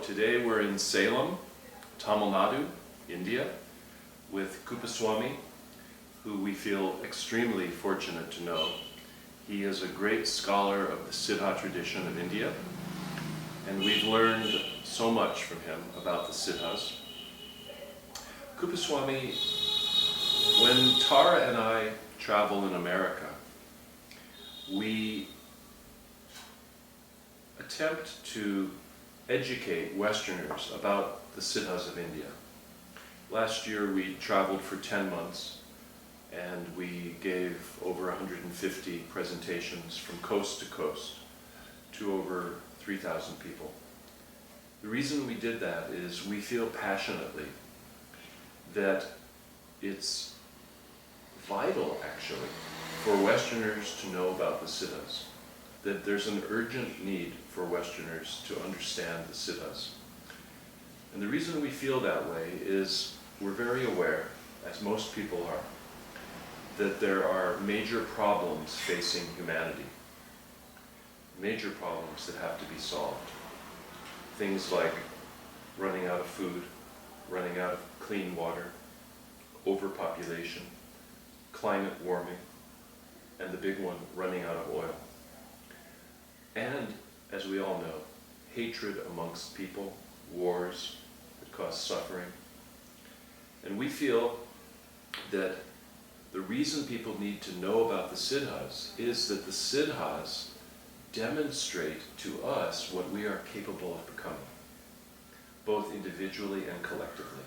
today we're in Salem, Tamil Nadu, India, with Kuppaswamy, who we feel extremely fortunate to know. He is a great scholar of the Siddha Tradition of India, and we've learned so much from him about the Siddhas. Kuppaswamy, when Tara and I travel in America, we attempt to educate Westerners about the Siddhas of India. Last year we traveled for 10 months and we gave over 150 presentations from coast to coast to over 3,000 people. The reason we did that is we feel passionately that it's vital, actually, for Westerners to know about the Siddhas, that there's an urgent need for Westerners to understand the Siddhas. And the reason we feel that way is we're very aware, as most people are, that there are major problems facing humanity, major problems that have to be solved. Things like running out of food, running out of clean water, overpopulation, climate warming, and the big one, running out of oil. And, as we all know, hatred amongst people, wars that cause suffering. And we feel that the reason people need to know about the Siddhas is that the Siddhas demonstrate to us what we are capable of becoming, both individually and collectively.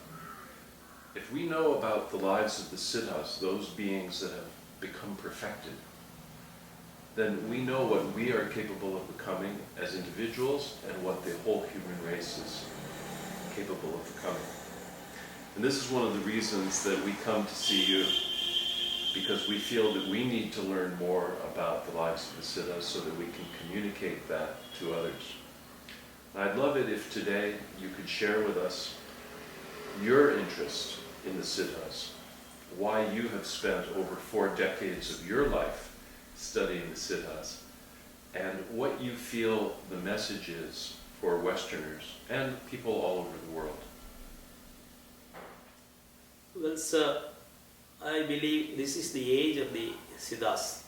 If we know about the lives of the Siddhas, those beings that have become perfected, then we know what we are capable of becoming as individuals and what the whole human race is capable of becoming. And this is one of the reasons that we come to see you, because we feel that we need to learn more about the lives of the Siddhas so that we can communicate that to others. And I'd love it if today you could share with us your interest in the Siddhas, why you have spent over 4 decades of your life studying the Siddhas, and what you feel the message is for Westerners and people all over the world. Well, sir, I believe this is the age of the Siddhas.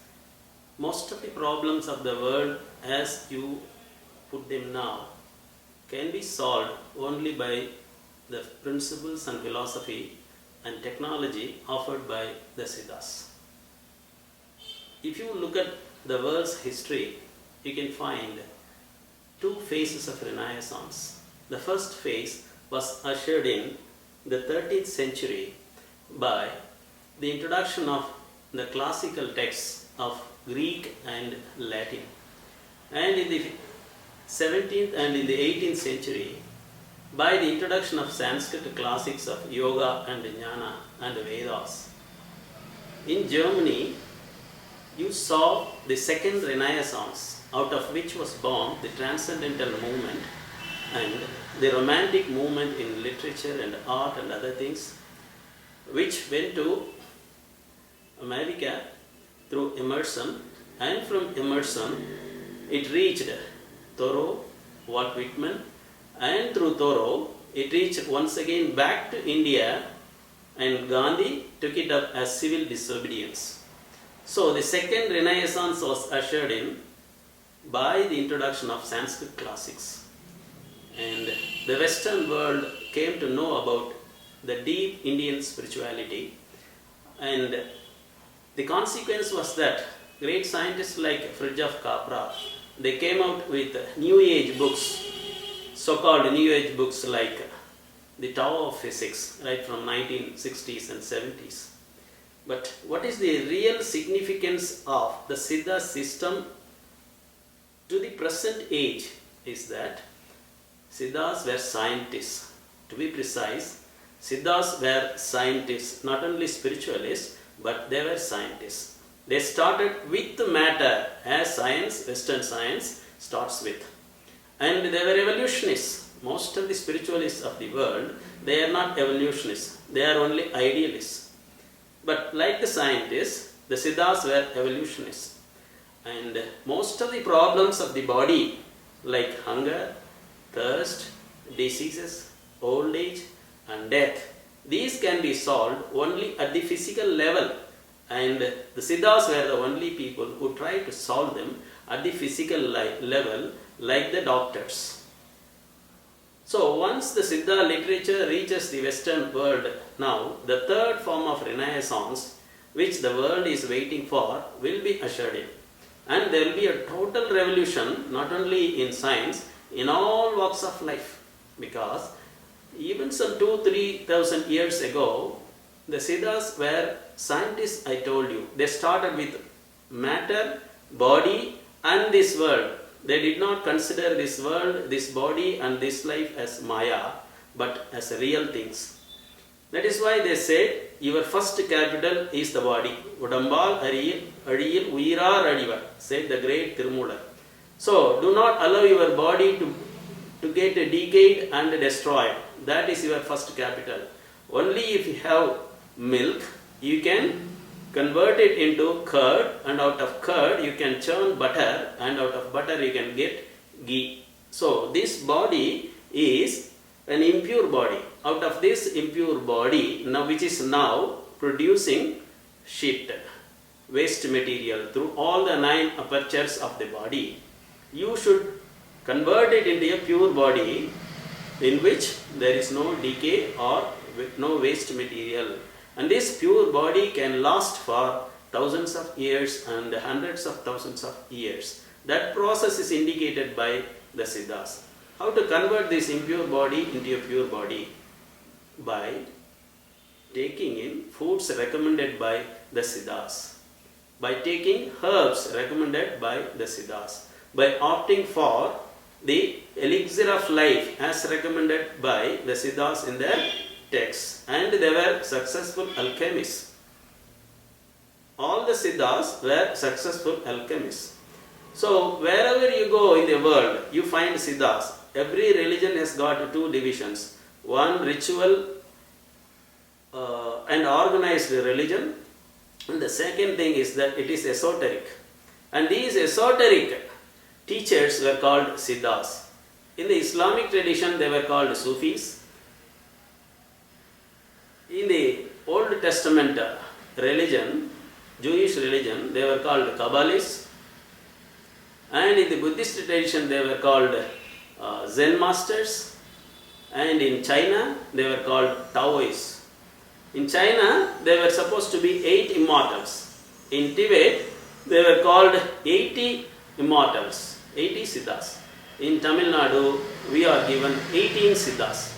Most of the problems of the world, as you put them now, can be solved only by the principles and philosophy and technology offered by the Siddhas. If you look at the world's history, you can find 2 phases of Renaissance. The first phase was ushered in the 13th century by the introduction of the classical texts of Greek and Latin. And in the 17th and in the 18th century, by the introduction of Sanskrit classics of Yoga and Jnana and Vedas. In Germany, you saw the second Renaissance, out of which was born the transcendental movement and the romantic movement in literature and art and other things, which went to America through immersion, and from immersion it reached Thoreau, Walt Whitman, and through Thoreau it reached once again back to India, and Gandhi took it up as civil disobedience. So the second Renaissance was ushered in by the introduction of Sanskrit classics, and the Western world came to know about the deep Indian spirituality, and the consequence was that great scientists like Fridtjof Capra, they came out with New Age books, so-called New Age books like the Tao of Physics, right from 1960s and 70s. But what is the real significance of the Siddha system to the present age is that Siddhas were scientists. To be precise, Siddhas were scientists, not only spiritualists, but they were scientists. They started with the matter as science, Western science, starts with. And they were evolutionists. Most of the spiritualists of the world, they are not evolutionists. They are only idealists. But like the scientists, the Siddhas were evolutionists. And most of the problems of the body, like hunger, thirst, diseases, old age and death. These can be solved only at the physical level, and the Siddhas were the only people who tried to solve them at the physical level, like the doctors. So once the Siddha literature reaches the Western world now, the third form of Renaissance, which the world is waiting for, will be ushered in. And there will be a total revolution, not only in science, in all walks of life. Because even some 2,000-3,000 years ago, the Siddhas were scientists, I told you. They started with matter, body and this world. They did not consider this world, this body and this life as Maya, but as real things. That is why they said, your first capital is the body. Udambal Adiyil Uirar Adivar, said the great Tirumular. So, do not allow your body to get decayed and destroyed. That is your first capital. Only if you have milk, you can convert it into curd, and out of curd you can churn butter, and out of butter you can get ghee. So this body is an impure body. Out of this impure body, now which is now producing shit, waste material through all the 9 apertures of the body, you should convert it into a pure body in which there is no decay or no waste material. And this pure body can last for thousands of years and hundreds of thousands of years. That process is indicated by the Siddhas. How to convert this impure body into a pure body? By taking in foods recommended by the Siddhas, by taking herbs recommended by the Siddhas, by opting for the elixir of life as recommended by the Siddhas in their texts, and they were successful alchemists. All the Siddhas were successful alchemists. So wherever you go in the world, you find Siddhas. Every religion has got 2 divisions. One ritual and organized religion, and the second thing is that it is esoteric. And these esoteric teachers were called Siddhas. In the Islamic tradition, they were called Sufis. In the Old Testament religion, Jewish religion, they were called Kabbalists. And in the Buddhist tradition, they were called Zen masters. And in China, they were called Taoists. In China, they were supposed to be 8 immortals. In Tibet, they were called 80 immortals, 80 Siddhas. In Tamil Nadu, we are given 18 Siddhas,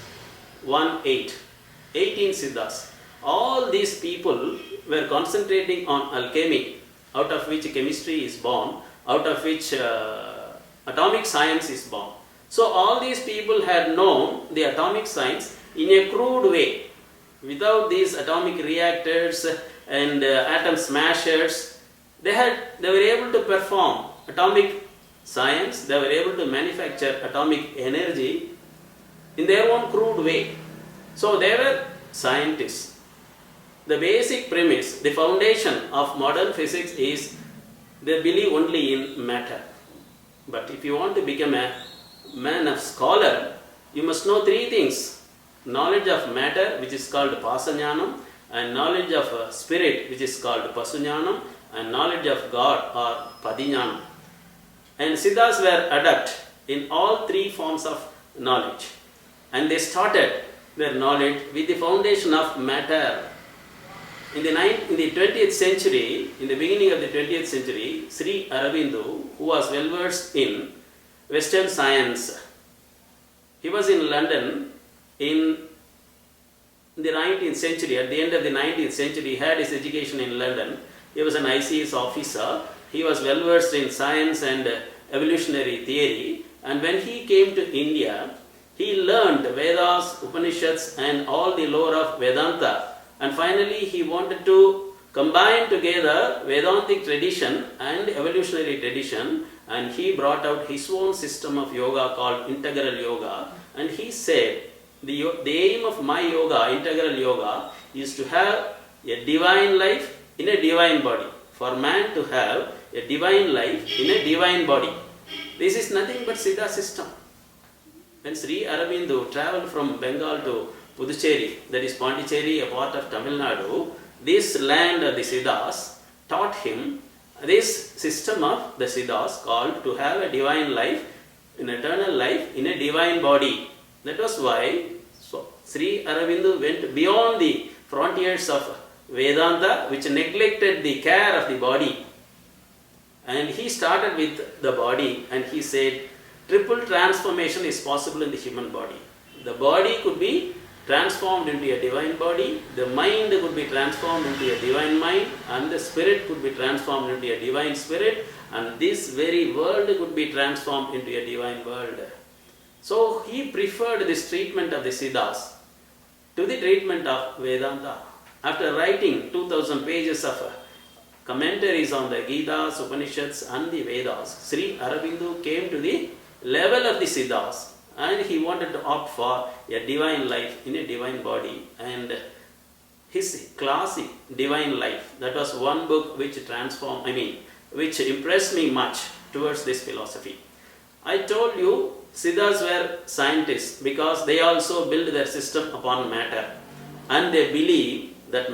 18 Siddhas. All these people were concentrating on alchemy, out of which chemistry is born, out of which atomic science is born. So all these people had known the atomic science in a crude way, without these atomic reactors and atom smashers. They were able to perform atomic science, they were able to manufacture atomic energy in their own crude way. So they were scientists. The basic premise, the foundation of modern physics is they believe only in matter. But if you want to become a man of scholar, you must know 3 things. Knowledge of matter, which is called Pasanyanam, and knowledge of spirit, which is called Pasunyanam, and knowledge of God or Padinyanam. And Siddhas were adept in all 3 forms of knowledge. And they started their knowledge with the foundation of matter. In the 20th century, in the beginning of the 20th century, Sri Aurobindo, who was well versed in Western science, he was in London in the 19th century. At the end of the 19th century, he had his education in London. He was an ICS officer. He was well versed in science and evolutionary theory. And when he came to India, he learned Vedas, Upanishads and all the lore of Vedanta. And finally, he wanted to combine together Vedantic tradition and evolutionary tradition, and he brought out his own system of yoga called integral yoga. And he said, the aim of my yoga, integral yoga, is to have a divine life in a divine body. For man to have a divine life in a divine body. This is nothing but Siddha system. when Sri Aurobindo travelled from Bengal to Puducherry, that is Pondicherry, a part of Tamil Nadu, this land of the Siddhas taught him this system of the Siddhas called to have a divine life, an eternal life in a divine body. That was why Sri Aurobindo went beyond the frontiers of Vedanta, which neglected the care of the body. And he started with the body and he said, triple transformation is possible in the human body. The body could be transformed into a divine body, the mind could be transformed into a divine mind, and the spirit could be transformed into a divine spirit, and this very world could be transformed into a divine world. So he preferred this treatment of the Siddhas to the treatment of Vedanta. After writing 2000 pages of commentaries on the Gitas, Upanishads and the Vedas, Sri Aurobindo came to the level of the Siddhas and he wanted to opt for a divine life in a divine body. And his classic Divine Life, that was one book which which impressed me much towards this philosophy. I told you Siddhas were scientists because they also build their system upon matter, and they believe that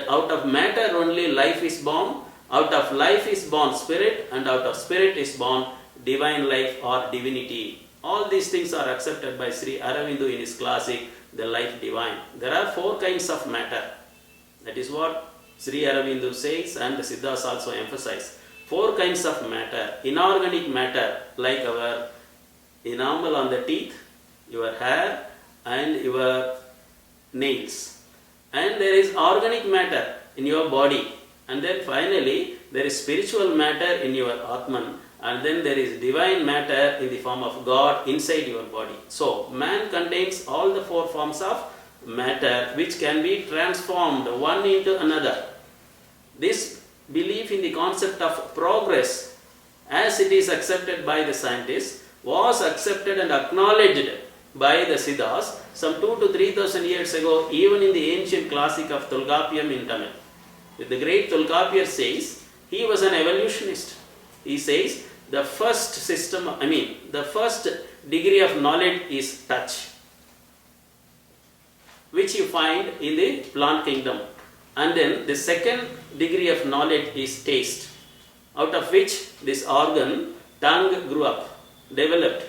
out of matter only life is born, out of life is born spirit, and out of spirit is born divine life or divinity. All these things are accepted by Sri Aurobindo in his classic The Life Divine. There are 4 kinds of matter. That is what Sri Aurobindo says, and the Siddhas also emphasize. 4 kinds of matter. Inorganic matter, like our enamel on the teeth, your hair and your nails. And there is organic matter in your body. And then finally, there is spiritual matter in your Atman. And then there is divine matter in the form of God inside your body. So, man contains all the 4 forms of matter which can be transformed one into another. This belief in the concept of progress, as it is accepted by the scientists, was accepted and acknowledged by the Siddhas some 2,000 to 3,000 years ago, even in the ancient classic of Tolkappiyam in Tamil. The great Tolkappiyar says he was an evolutionist. He says the first degree of knowledge is touch, which you find in the plant kingdom. And then the second degree of knowledge is taste, out of which this organ, tongue, grew up, developed.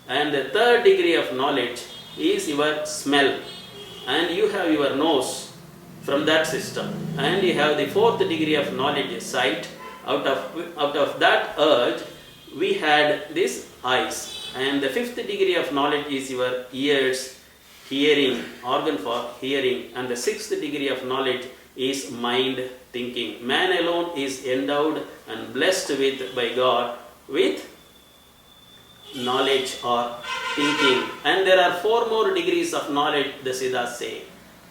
And the third degree of knowledge is your smell, and you have your nose from that system. And you have the 4th degree of knowledge is sight. Out of that urge, we had these eyes. And the 5th degree of knowledge is your ears, hearing, organ for hearing. And the 6th degree of knowledge is mind, thinking. Man alone is endowed and blessed by God with knowledge or thinking. And there are 4 more degrees of knowledge, the Siddhas say.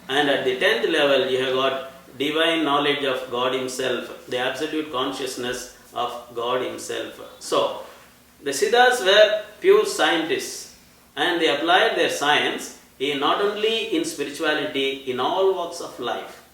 And at the 10th level, you have got divine knowledge of God Himself, the absolute consciousness of God Himself. So, the Siddhas were pure scientists, and they applied their science not only in spirituality, in all walks of life.